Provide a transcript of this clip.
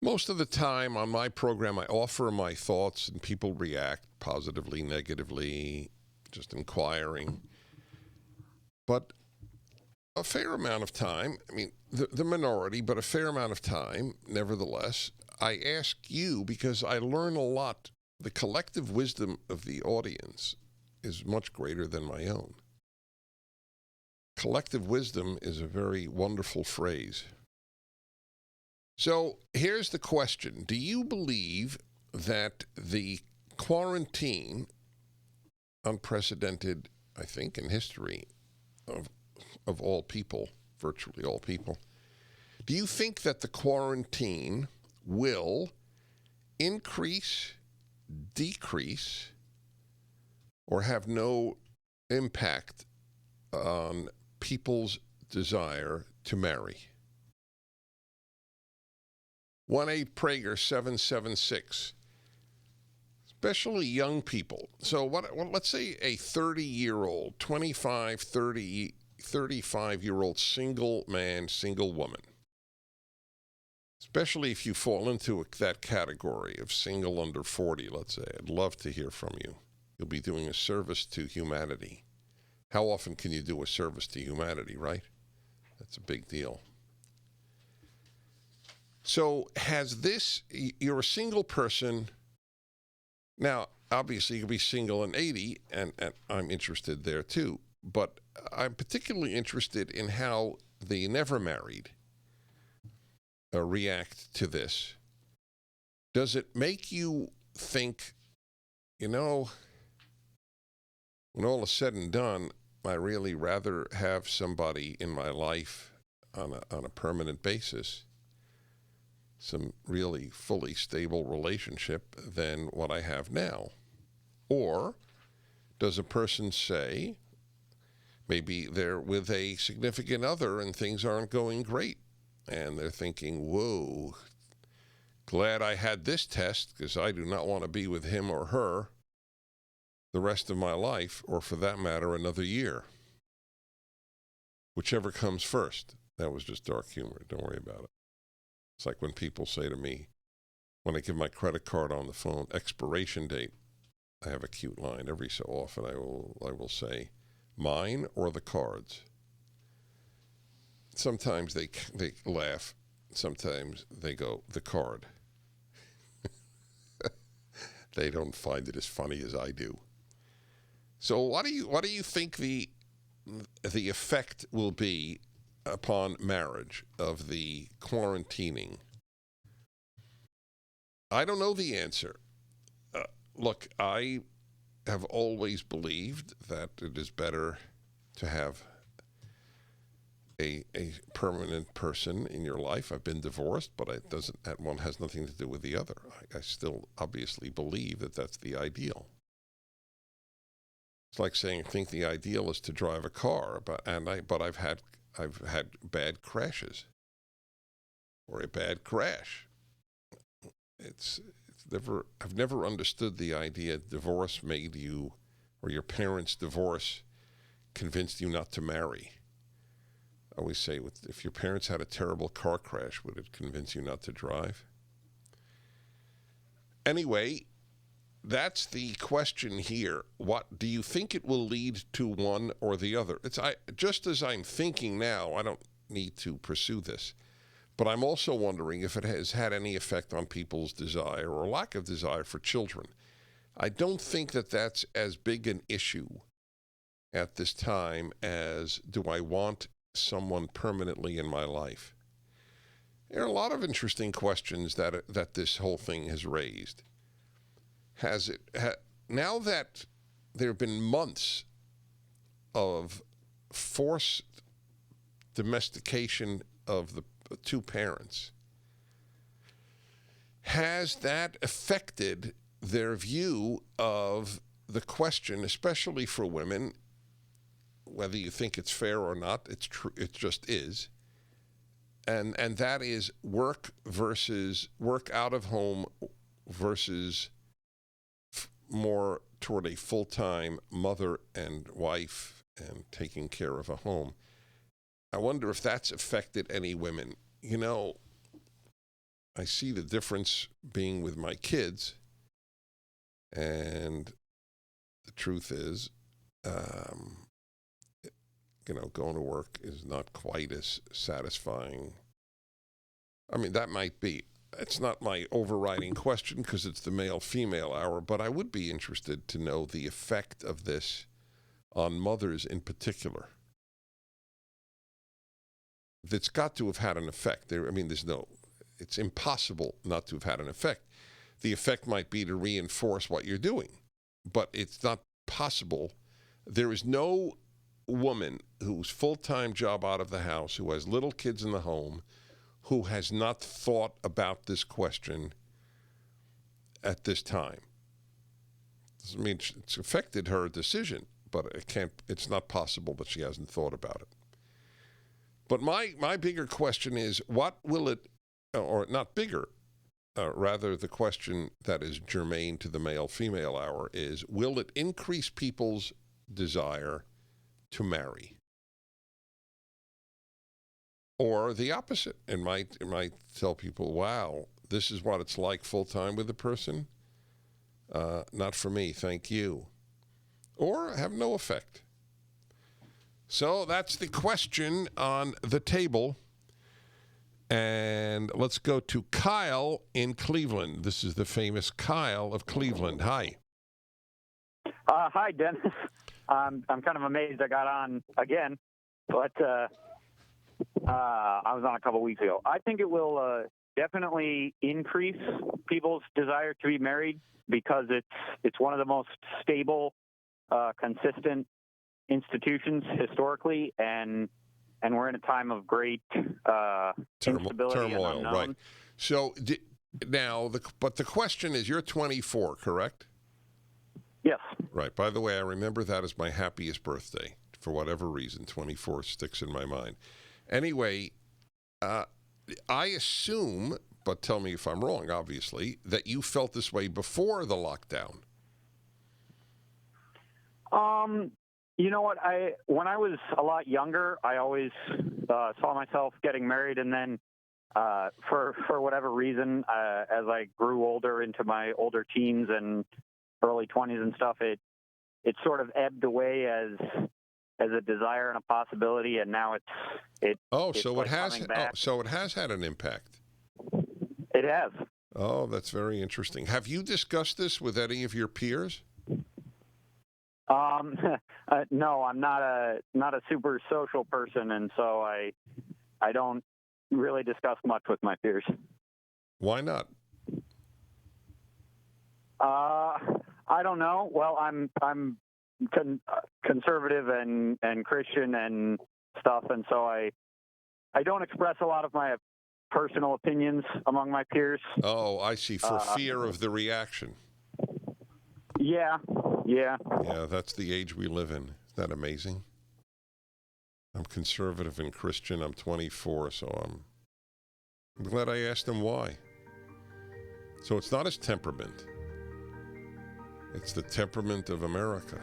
Most of the time on my program, I offer my thoughts and people react positively, negatively, just inquiring. But a fair amount of time, I mean, the minority, but a fair amount of time, nevertheless, I ask you because I learn a lot. The collective wisdom of the audience is much greater than my own. Collective wisdom is a very wonderful phrase. So here's the question. Do you believe that the quarantine, unprecedented, I think, in history of all people, virtually all people, do you think that the quarantine will increase, decrease, or have no impact on people's desire to marry? 1-8 Prager 776. Especially young people. So let's say a 30-year-old, 25, 30, 35-year-old single man, single woman. Especially if you fall into that category of single under 40, let's say. I'd love to hear from you. You'll be doing a service to humanity. How often can you do a service to humanity, right? That's a big deal. So you're a single person. Now, obviously, you could be single and 80, and I'm interested there too. But I'm particularly interested in how the never married react to this. Does it make you think, when all is said and done, I really rather have somebody in my life on a permanent basis, some really fully stable relationship than what I have now? Or does a person say, maybe they're with a significant other and things aren't going great, and they're thinking, whoa, glad I had this test because I do not want to be with him or her the rest of my life, or for that matter, another year. Whichever comes first. That was just dark humor. Don't worry about it. It's like when people say to me, when I give my credit card on the phone, expiration date, I have a cute line. Every so often I will say, mine or the card's? Sometimes they laugh. Sometimes they go, the card. They don't find it as funny as I do. So what do you think the effect will be upon marriage of the quarantining? I don't know the answer. Look, I have always believed that it is better to have a permanent person in your life. I've been divorced, but that one has nothing to do with the other. I still obviously believe that that's the ideal. It's like saying I think the ideal is to drive a car, but I've had bad crashes or a bad crash. I've never understood the idea divorce made you, or your parents' divorce convinced you not to marry. I always say, if your parents had a terrible car crash, would it convince you not to drive? Anyway, that's the question here. What do you think it will lead to, one or the other? Just as I'm thinking now, I don't need to pursue this, but I'm also wondering if it has had any effect on people's desire or lack of desire for children. I don't think that that's as big an issue at this time as, do I want someone permanently in my life? There are a lot of interesting questions that this whole thing has raised. Now that there have been months of forced domestication of the two parents, has that affected their view of the question, especially for women, whether you think it's fair or not? It's true. It just is. And that is work out of home versus more toward a full-time mother and wife and taking care of a home. I wonder if that's affected any women. I see the difference being with my kids, and the truth is, going to work is not quite as satisfying. I mean, that might be. It's not my overriding question because it's the male-female hour, but I would be interested to know the effect of this on mothers in particular. That's got to have had an effect. It's impossible not to have had an effect. The effect might be to reinforce what you're doing, but it's not possible. There is no woman whose full-time job out of the house, who has little kids in the home, who has not thought about this question at this time. Doesn't mean it's affected her decision, but it's not possible that she hasn't thought about it. But my bigger question is, what will it, or not bigger, rather the question that is germane to the male-female hour is, will it increase people's desire to marry? Or the opposite. It might tell people, wow, this is what it's like full-time with a person? Not for me, thank you. Or have no effect. So that's the question on the table. And let's go to Kyle in Cleveland. This is the famous Kyle of Cleveland. Hi. Hi, Dennis. I'm kind of amazed I got on again, but I was on a couple weeks ago. I think it will definitely increase people's desire to be married because it's one of the most stable, consistent institutions historically, and we're in a time of great instability turmoil, and unknown. right? So but the question is, you're 24, correct? Yes. Right. By the way, I remember that as my happiest birthday. For whatever reason, 24 sticks in my mind. Anyway, I assume, but tell me if I'm wrong, obviously, that you felt this way before the lockdown. You know what? When I was a lot younger, I always saw myself getting married, and then for whatever reason, as I grew older into my older teens and early 20s and stuff, it sort of ebbed away as a desire and a possibility, and now it's so like it has coming back. so it has had an impact. It has. Oh, that's very interesting. Have you discussed this with any of your peers? No, I'm not a super social person, and so I don't really discuss much with my peers. Why not? I don't know. Well, I'm conservative and Christian and stuff, and so I don't express a lot of my personal opinions among my peers. Oh, I see. For fear of the reaction. Yeah. Yeah, that's the age we live in. Isn't that amazing? I'm conservative and Christian. I'm 24, so I'm glad I asked him why. So it's not his temperament. It's the temperament of America.